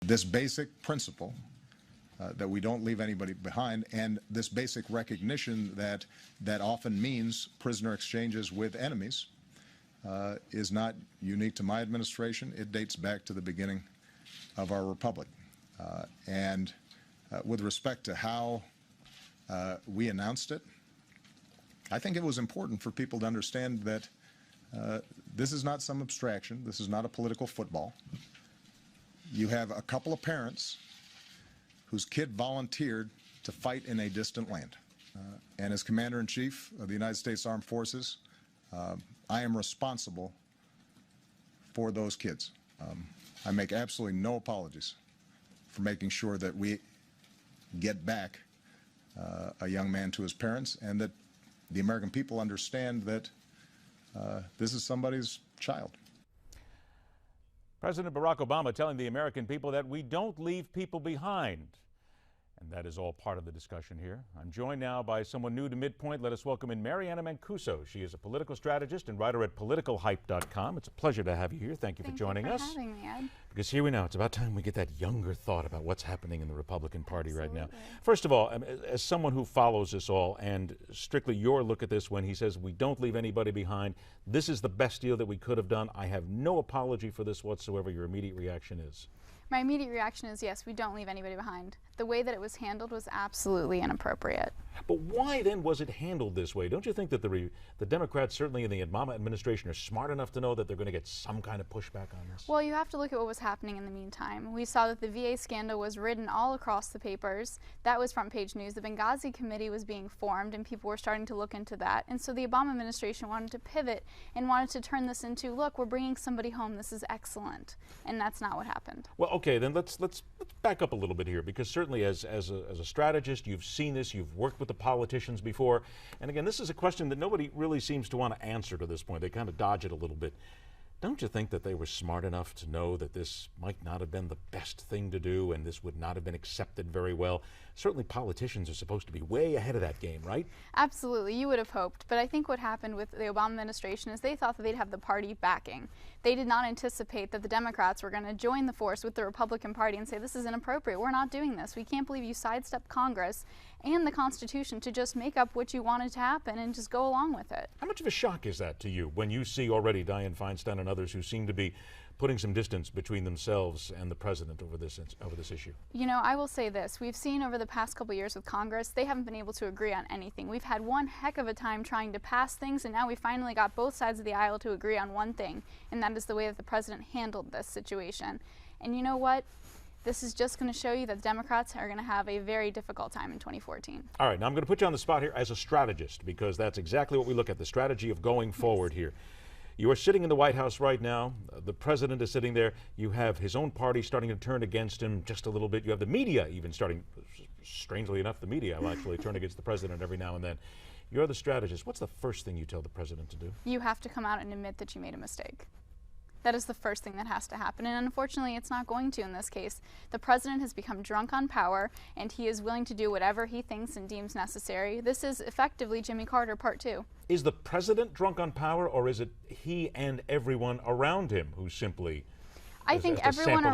this basic principle that we don't leave anybody behind, and this basic recognition that often means prisoner exchanges with enemies is not unique to my administration. It dates back to the beginning of our republic. And with respect to how we announced it, I think it was important for people to understand that this is not some abstraction. This is not a political football. You have a couple of parents whose kid volunteered to fight in a distant land. And as Commander-in-Chief of the United States Armed Forces, I am responsible for those kids. I make absolutely no apologies for making sure that we get back a young man to his parents, and that the American people understand that this is somebody's child. President Barack Obama telling the American people that we don't leave people behind. And that is all part of the discussion here. I'm joined now by someone new to Midpoint. Let us welcome in Anna Mancuso. She is a political strategist and writer at politicalhype.com. It's a pleasure to have you here. Thank you for joining us. Having me, Ed. Because here we know, it's about time we get that younger thought about what's happening in the Republican Party right now. First of all, as someone who follows this all, and strictly your look at this when he says we don't leave anybody behind, this is the best deal that we could have done. I have no apology for this whatsoever. Your immediate reaction is? My immediate reaction is yes, we don't leave anybody behind. The way that it was handled was absolutely inappropriate. But why then was it handled this way? Don't you think that the Democrats, certainly in the Obama administration, are smart enough to know that they're going to get some kind of pushback on this? Well, you have to look at what was happening in the meantime. We saw that the VA scandal was written all across the papers. That was front page news. The Benghazi committee was being formed, and people were starting to look into that. And so the Obama administration wanted to pivot and wanted to turn this into, look, we're bringing somebody home. This is excellent. And that's not what happened. Well, okay, then let's back up a little bit here, because certainly as a strategist, you've seen this, you've worked with the politicians before, and again, this is a question that nobody really seems to want to answer to this point. They kind of dodge it a little bit. Don't you think that they were smart enough to know that this might not have been the best thing to do, and this would not have been accepted very well? Certainly politicians are supposed to be way ahead of that game, right? Absolutely, you would have hoped. But I think what happened with the Obama administration is they thought that they'd have the party backing. They did not anticipate that the Democrats were going to join the force with the Republican Party and say, this is inappropriate, we're not doing this. We can't believe you sidestepped Congress and the Constitution to just make up what you wanted to happen and just go along with it. How much of a shock is that to you when you see already Dianne Feinstein and others who seem to be putting some distance between themselves and the president over this issue? You know, I will say this. We've seen over the past couple years with Congress, they haven't been able to agree on anything. We've had one heck of a time trying to pass things, and now we finally got both sides of the aisle to agree on one thing, and that is the way that the president handled this situation. And you know what? This is just going to show you that the Democrats are going to have a very difficult time in 2014. All right, now I'm going to put you on the spot here as a strategist, because that's exactly what we look at, the strategy of going forward here. You are sitting in the White House right now. The president is sitting there. You have his own party starting to turn against him just a little bit. You have the media even starting, strangely enough, the media will actually turn against the president every now and then. You're the strategist. What's the first thing you tell the president to do? You have to come out and admit that you made a mistake. That is the first thing that has to happen, and unfortunately it's not going to in this case. The president has become drunk on power, and he is willing to do whatever he thinks and deems necessary. This is effectively Jimmy Carter Part 2. Is the president drunk on power, or is it he and everyone around him who simply I think everyone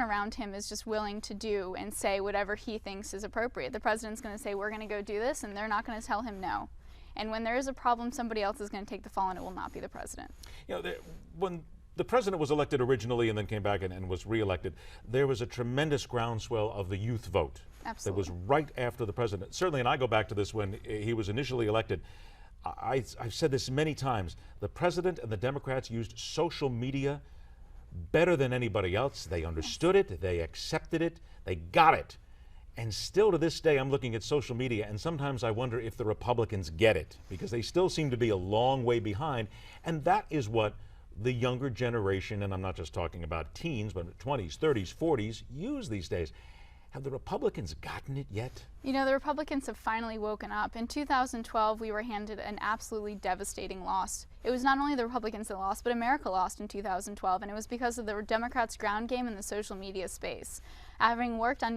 around him is just willing to do and say whatever he thinks is appropriate. The president's going to say, we're going to go do this, and they're not going to tell him no. And when there is a problem, somebody else is going to take the fall, and it will not be the president. You know, when the president was elected originally and then came back and was reelected, there was a tremendous groundswell of the youth vote. Absolutely. That was right after the president. Certainly, and I go back to this when he was initially elected. I've said this many times. The president and the Democrats used social media better than anybody else. They understood it. They accepted it. They got it. And still to this day, I'm looking at social media, and sometimes I wonder if the Republicans get it, because they still seem to be a long way behind. And that is what the younger generation, and I'm not just talking about teens, but 20s, 30s, 40s, use these days. Have the Republicans gotten it yet? You know, the Republicans have finally woken up. In 2012, we were handed an absolutely devastating loss. It was not only the Republicans that lost, but America lost in 2012, and it was because of the Democrats' ground game in the social media space. Having worked on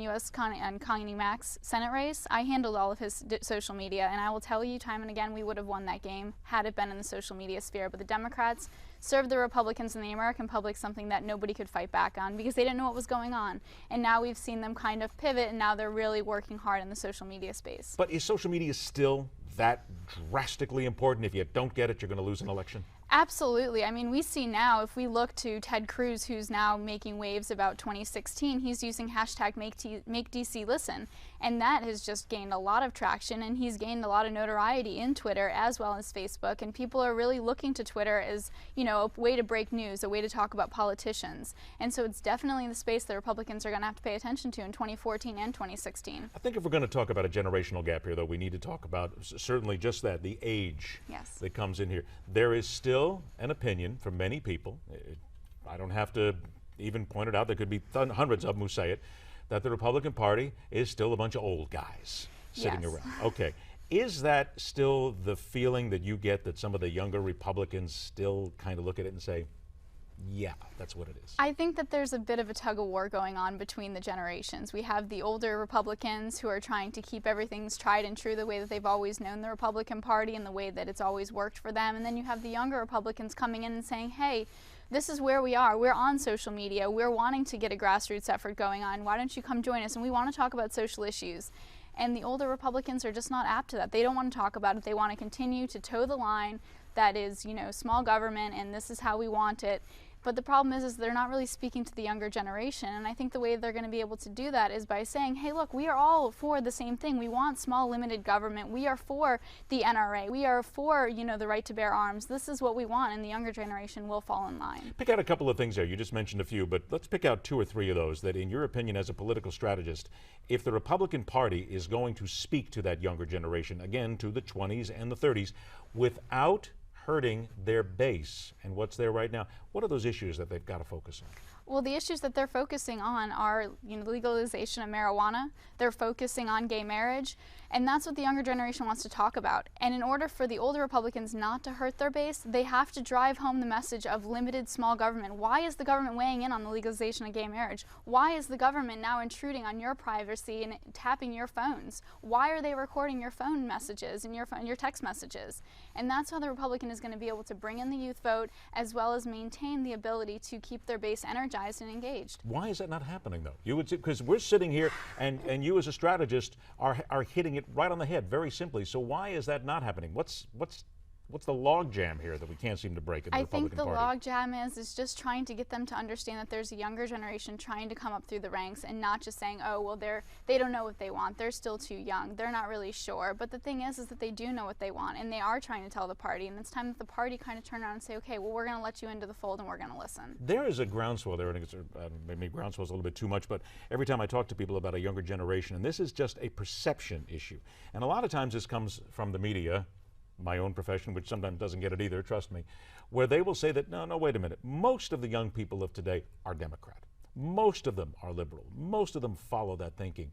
Connie Mac's Senate race, I handled all of his social media, and I will tell you time and again we would have won that game had it been in the social media sphere. But the Democrats served the Republicans and the American public something that nobody could fight back on because they didn't know what was going on. And now we've seen them kind of pivot, and now they're really working hard in the social media space. But is social media still that drastically important? If you don't get it, you're going to lose an election? Absolutely. I mean, we see now, if we look to Ted Cruz, who's now making waves about 2016, he's using hashtag Make DC Listen. And that has just gained a lot of traction, and he's gained a lot of notoriety in Twitter as well as Facebook. And people are really looking to Twitter as, you know, a way to break news, a way to talk about politicians. And so it's definitely the space that Republicans are going to have to pay attention to in 2014 and 2016. I think if we're going to talk about a generational gap here, though, we need to talk about certainly just that, the age that comes in here. There is still an opinion from many people, I don't have to even point it out, there could be hundreds of them who say it, that the Republican Party is still a bunch of old guys sitting around. Okay. Is that still the feeling that you get, that some of the younger Republicans still kind of look at it and say, yeah, that's what it is? I think that there's a bit of a tug of war going on between the generations. We have the older Republicans who are trying to keep everything tried and true the way that they've always known the Republican Party and the way that it's always worked for them. And then you have the younger Republicans coming in and saying, hey, this is where we are. We're on social media. We're wanting to get a grassroots effort going on. Why don't you come join us? And we want to talk about social issues. And the older Republicans are just not apt to that. They don't want to talk about it. They want to continue to toe the line that is, you know, small government, and this is how we want it. But the problem is they're not really speaking to the younger generation, and I think the way they're going to be able to do that is by saying, hey, look, we are all for the same thing. We want small, limited government. We are for the NRA. We are for, you know, the right to bear arms. This is what we want, and the younger generation will fall in line. Pick out a couple of things there. You just mentioned a few, but let's pick out 2 or 3 of those that, in your opinion, as a political strategist, if the Republican Party is going to speak to that younger generation, again, to the 20s and the 30s, without hurting their base and what's there right now, what are those issues that they've got to focus on? Well, the issues that they're focusing on are, you know, legalization of marijuana. They're focusing on gay marriage, and that's what the younger generation wants to talk about. And in order for the older Republicans not to hurt their base, they have to drive home the message of limited small government. Why is the government weighing in on the legalization of gay marriage? Why is the government now intruding on your privacy and tapping your phones? Why are they recording your phone messages and your text messages? And that's how the Republican is going to be able to bring in the youth vote as well as maintain the ability to keep their base energized and engaged. Why is that not happening, though? You would, because we're sitting here and you as a strategist are hitting it right on the head, very simply. So why is that not happening? What's the log jam here that we can't seem to break in the Republican Party? I think the log jam is just trying to get them to understand that there's a younger generation trying to come up through the ranks and not just saying, oh, well, they don't know what they want. They're still too young. They're not really sure. But the thing is that they do know what they want, and they are trying to tell the party. And it's time that the party kind of turn around and say, okay, well, we're going to let you into the fold and we're going to listen. There is a groundswell there. I think maybe groundswell is a little bit too much, but every time I talk to people about a younger generation, and this is just a perception issue. And a lot of times this comes from the media, my own profession, which sometimes doesn't get it either, trust me, where they will say that, no, wait a minute, most of the young people of today are Democrat. Most of them are liberal. Most of them follow that thinking.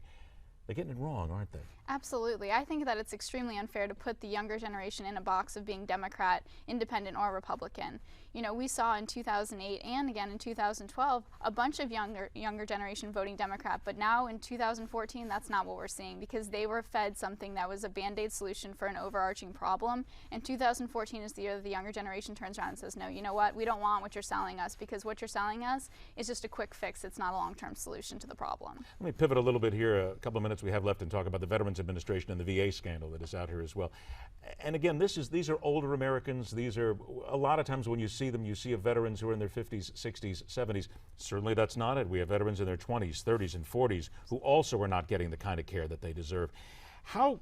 They're getting it wrong, aren't they? Absolutely. I think that it's extremely unfair to put the younger generation in a box of being Democrat, Independent, or Republican. You know, we saw in 2008 and again in 2012 a bunch of younger generation voting Democrat, but now in 2014 that's not what we're seeing because they were fed something that was a Band-Aid solution for an overarching problem. And 2014 is the year that the younger generation turns around and says, no, you know what, we don't want what you're selling us because what you're selling us is just a quick fix. It's not a long-term solution to the problem. Let me pivot a little bit here, a couple of minutes we have left, and talk about the Veterans Administration and the VA scandal that is out here as well. And again, these are older Americans. These are, a lot of times when you see them, you see veterans who are in their 50s, 60s, 70s. Certainly that's not it. We have veterans in their 20s, 30s, and 40s who also are not getting the kind of care that they deserve. How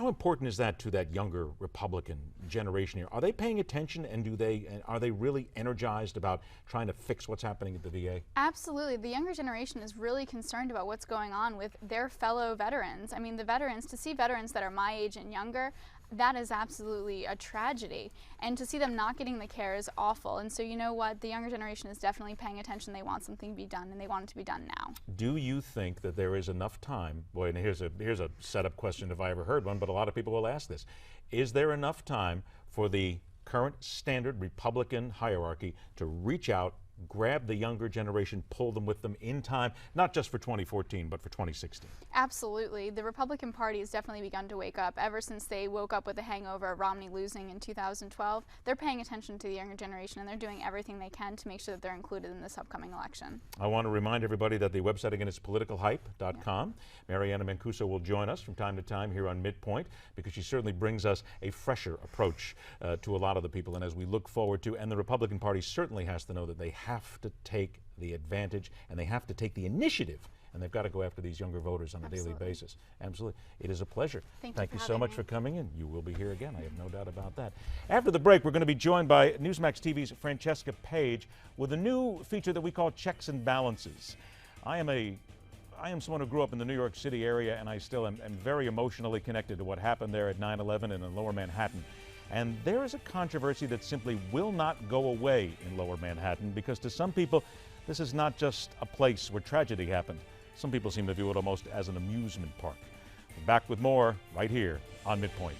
important is that to that younger Republican generation here? Are they paying attention, and are they really energized about trying to fix what's happening at the VA? Absolutely. The younger generation is really concerned about what's going on with their fellow veterans. I mean, to see veterans that are my age and younger, that is absolutely a tragedy. And to see them not getting the care is awful. And so you know what? The younger generation is definitely paying attention. They want something to be done, and they want it to be done now. Do you think that there is enough time? Boy, and here's a setup question if I ever heard one, but a lot of people will ask this. Is there enough time for the current standard Republican hierarchy to reach out grab the younger generation, pull them with them in time, not just for 2014, but for 2016. Absolutely. The Republican Party has definitely begun to wake up. Ever since they woke up with the hangover of Romney losing in 2012, they're paying attention to the younger generation, and they're doing everything they can to make sure that they're included in this upcoming election. I want to remind everybody that the website again is politicalhype.com. Mary Anna Mancuso will join us from time to time here on Midpoint, because she certainly brings us a fresher approach to a lot of the people. And as we look forward to, and the Republican Party certainly has to know that they have to take the advantage and they have to take the initiative, and they've got to go after these younger voters on a daily basis. Absolutely. It is a pleasure. Thank you so much for coming in. You will be here again. I have no doubt about that. After the break, we're going to be joined by Newsmax TV's Francesca Page with a new feature that we call Checks and Balances. I am someone who grew up in the New York City area, and I still am very emotionally connected to what happened there at 9/11 and in Lower Manhattan. And there is a controversy that simply will not go away in Lower Manhattan, because to some people, this is not just a place where tragedy happened. Some people seem to view it almost as an amusement park. We're back with more right here on Midpoint.